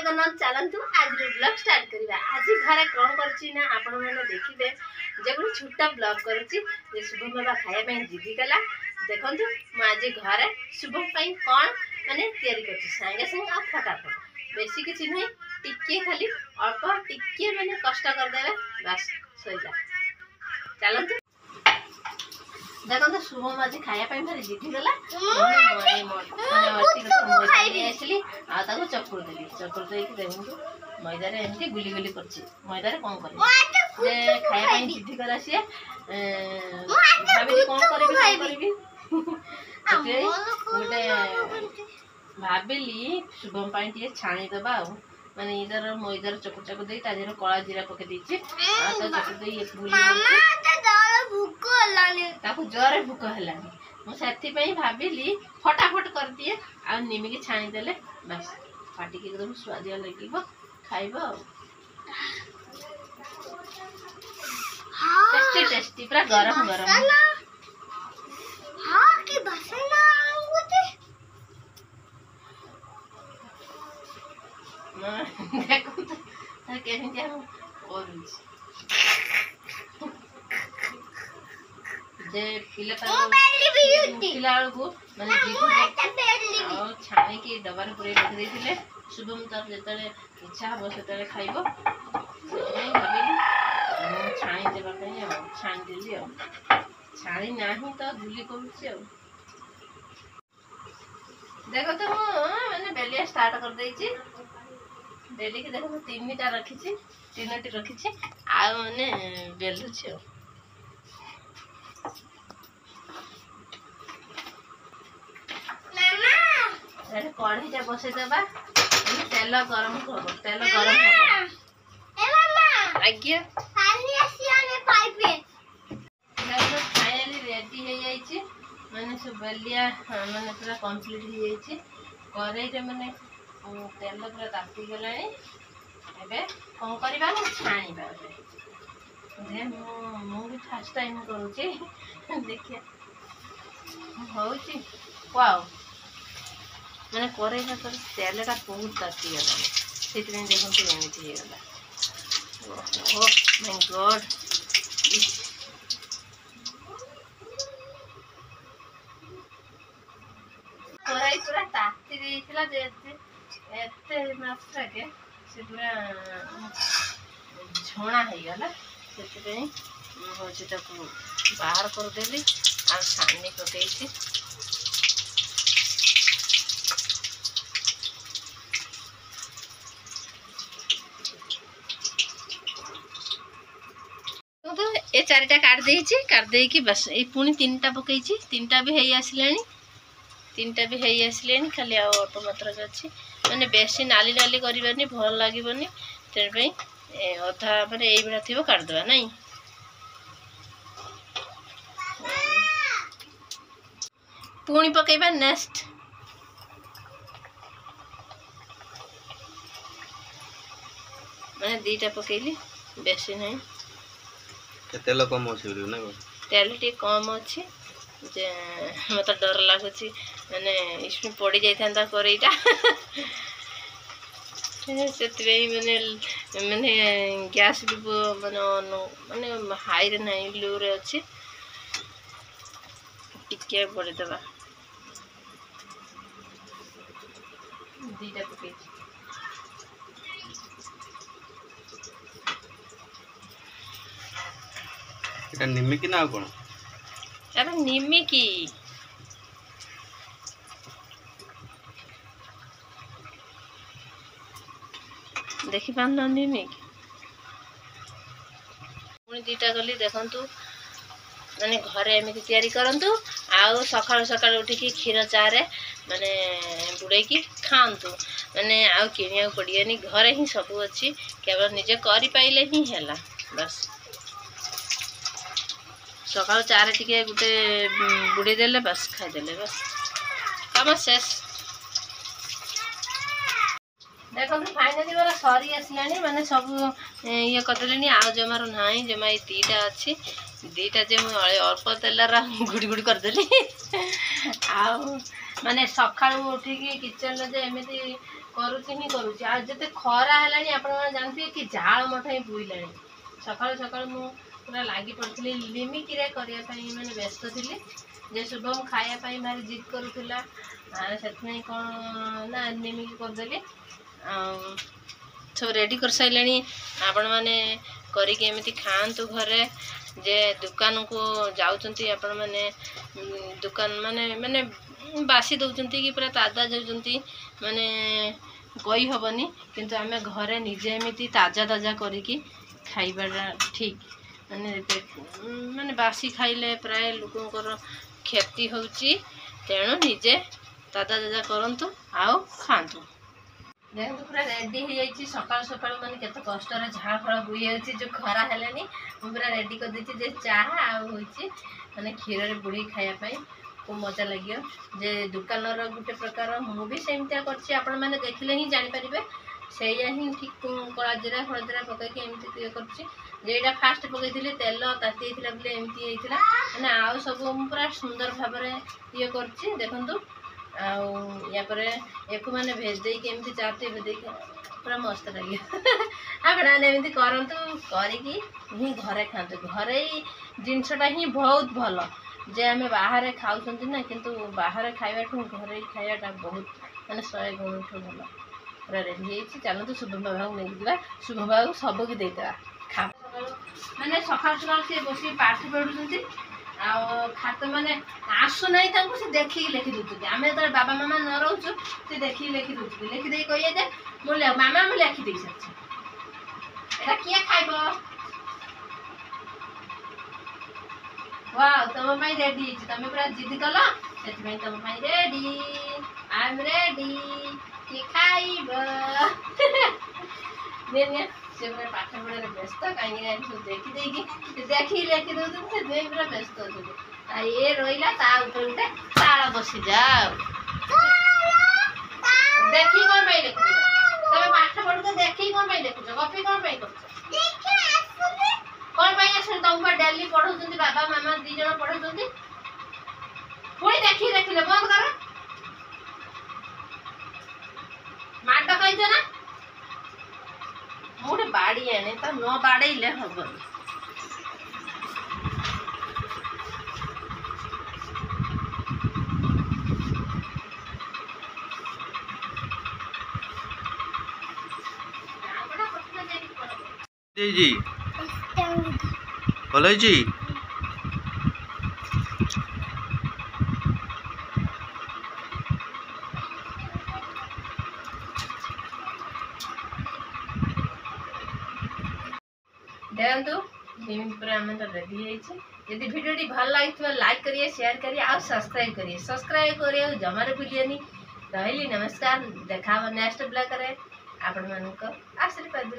जगन्नाथ चलतु आज blog start करिबा। आज घरे कौन करछि ना आपण माने देखिबे जे गोटे छोटा ब्लॉग करछि जे शुभम बाबा खाया पे जिद्दी कला। देखंतु म आज घरे शुभम पई कोन माने तयारी करछि संगे संगे आ फटाफट बेसी किछि नहीं टिके खाली अल्प टिके माने कष्ट कर देबे बस सईला। चलतु देखो तो शुभम आज खाया पे भारी जिद्दी कला। चकुर देली चकुर दे देखो मैदा एमती गुली गुली करछि मैदा कौन करे खाया पे जिद्दी कला सी भाभी कौन करबी गोटे भाविली शुभम पाई टे छाणी दबा माने इधर मैदार चकु चकु दे ताजेर कला जीरा पके दीछि आ तो चकु दे ये गुली भूक हलानी ताको जरे भूक हलानी मु सेथि पई भाबिली फटाफट कर दिए आ निमी के छाणी देले बस पार्टी के एकदम स्वादिया लागिबो खाइबो। हां टेस्टी टेस्टी पूरा गरम गरम हां की बसना आंगुते म देखो तो केन जे हम ओरछ जे पिला को माने छाणी के डब्बा पूरे रख देथिले शुभम तर जेतले इच्छा हो सेतले खाइबो नहीं भाबिली छाणी देबा पई छाणी देली छाणी नाही तो गुली करूछि देखो तो माने बेलिया स्टार्ट कर देछि बेली के देखो तीनटा रखिछि तीनटी रखिछि आ माने बेलुछि कढ़ी टा बसे देबा तेल गरम कर तेल गरम हो ए मामा आज्ञा पानी आसीआने पाइप देखो फाइनली रेडी हो जाई छी माने सब बलिया माने पूरा कंप्लीट हो जाई छी करे रे माने तेल पूरा ताती गलानी एबे कोन करबा ना छाणीबा जे मु भी फर्स्ट टाइम करू छी देखिए होउची वाओ मैंने करेगा तो तेलटा बहुत ताती गला से देखते एमती हो गला ओह माय गॉड कढ़ाई पूरा ताती देइथिला जे एते मात्रा के से पूरा झोणा हो गला से होची ताको बाहर कर देली आ छानी पकेइछि ए चारिटा काट दे कि बस ये पुणी तीनटा पकई तीनटा भी है आसलानी तीनटा भी है आसलानी खाली अल्प मात्रा अच्छी मैंने बेसी नाली नाली करनी भल लगे तेरे अधा मैंने ये भाया थी काटदेवा नहीं पुणी पकेबा नेक्स्ट मैंने दीटा पकेली बेसी नहीं तेल कम अच्छी ना तेल टे कम अच्छी जे मत डर लगुच मैंने इसमें पड़ जाता करेईटा से मैंने मैंने गैस भी माने माने हाई रे नहीं लो रे अच्छी टिके पड़े दबा दीटा पके এটা নিমিকি না কোন আরে নিমিকি देखी पान निमिकी पुणी दीटा गली देखंतु माने घरे एमती तैयारी करंतु आउ सकाळ सकाळ उठिकी क्षीर चारे माने बुड़े की खांतु माने आउ किनिया पड़ियानी घरे ही सब अच्छी केवल निजे करि पाइले ही हैला बस सकाल चारे टिके गुटे बुड़ी देले बस खाईदेले बस काम शेष देखो फाइनाली मोर सरी आसलानी माने सब ये करदेलेनी आ जमार नाही जमा ये दीटा अच्छी दीटा जे अल्प तेलर गुड़ी गुड़ी करदेली आ माने सकाळू उठिकी किचन जे एमती करुच्ची ही करुच्ची आ जते खरा हेलानी आपण माने जानथि कि झाळ मठै बुइलानी सकाळ सकाळ मु पूरा लागी पड़थली लिमिक रे करिया पई माने व्यस्त थिली जे शुभम खाया पई मारी जिद करूथला सेतमै कोन ना निमिक कर देली सब रेडी कर साइलानी आपण माने करी के एमिति खांतु घरे जे दुकान को जाउचंती आपण माने दुकान माने माने बासी दउचंती कि पूरा ताजा जाउचंती माने कही हबनी किंतु आमे घरे निजे एमिति ताजा ताजा करी की खाइबा ठीक माने माने बासी खाइले प्राय लोकंकर क्षति होउची तेणु निजे ताजा ताजा करंतु आउ खांतु देखो पूरा रेडी हो जाइए सकाल सकाल माने केते कष्ट रे झाड़ फळ बुई जाउची जो खरा हेलानी पूरा रेडी कर देती जे चाह आ होइची माने खीर रे बुड़ी खाया पई को मजा लागियो जे दुकान रो गुटे प्रकार मु भी सेमतिया करछि आपण माने देखिले ही जानि परिबे सेया ही ठीक कला जीरा हळदरा पकाई के एमती किए करछि जेडा फास्ट पकईली तेल ताती बोले एमती होइतिला माने आउ सब पूरा सुंदर भाबरे ये करछि देखंतु या पर एको माने भेज दे के एमती चाहते दे पूरा मस्त लगे आपड़ा एमती करंतु करी की ही घरे खांतु घरे जिनसटा ही बहुत भलो जे आमे बाहर खाउछंती ना किंतु बाहर खाइबा ठू घरे खाइबाटा बहुत माने 100 गुण ठू भलो पूरा रेडी हेछि चलंतु शुभम बाबा को नहीं दिबा शुभम बाबा को सब की देता खा माने सकाळ सकाळ से बसी पाठ पढुछंती आ खात माने आसु नहीं तांको से देखि लिखि दउछंती आमे त बाबा मामा न रहउछु से देखि लिखि दउछंती लिखि देई कहिए जे मोले मामा मु लिखि देई सछि एटा किया खाइबो वाओ तम माई रेडी तमे पूरा जिद कला सेति में तम माई रेडी आई एम रेडी कि खाइबो ने से पूरा पाठ पढ़ारे व्यस्त कहीं देखी देखी लेखि दे से पूरा व्यस्त हो ये रहा ता ऊपर गोटे ताल बसी जाओ देखी कौन पाई लिखु तुम पाठ पढ़ु तो देखी कौन पाई लिखुच कॉपी कौन पाई कर कौन पाई आस तुमको डेली पढ़ाउछंती बाबा मामा दी जण पढ़ाउछंती पुणी देखी देखिले बंद कर माड कहिछ ना मोटे बाड़ी आने तो न बाड़े हम जी भल जी देखो पूरा आम तो रेडी है यदि भिडियो भल लगी लाइक करिए शेयर करिए और सब्सक्राइब करिए जमार भूलिए रही नमस्कार देखा नेक्स्ट ब्लॉग रे आपण मानक आशीर्वाद।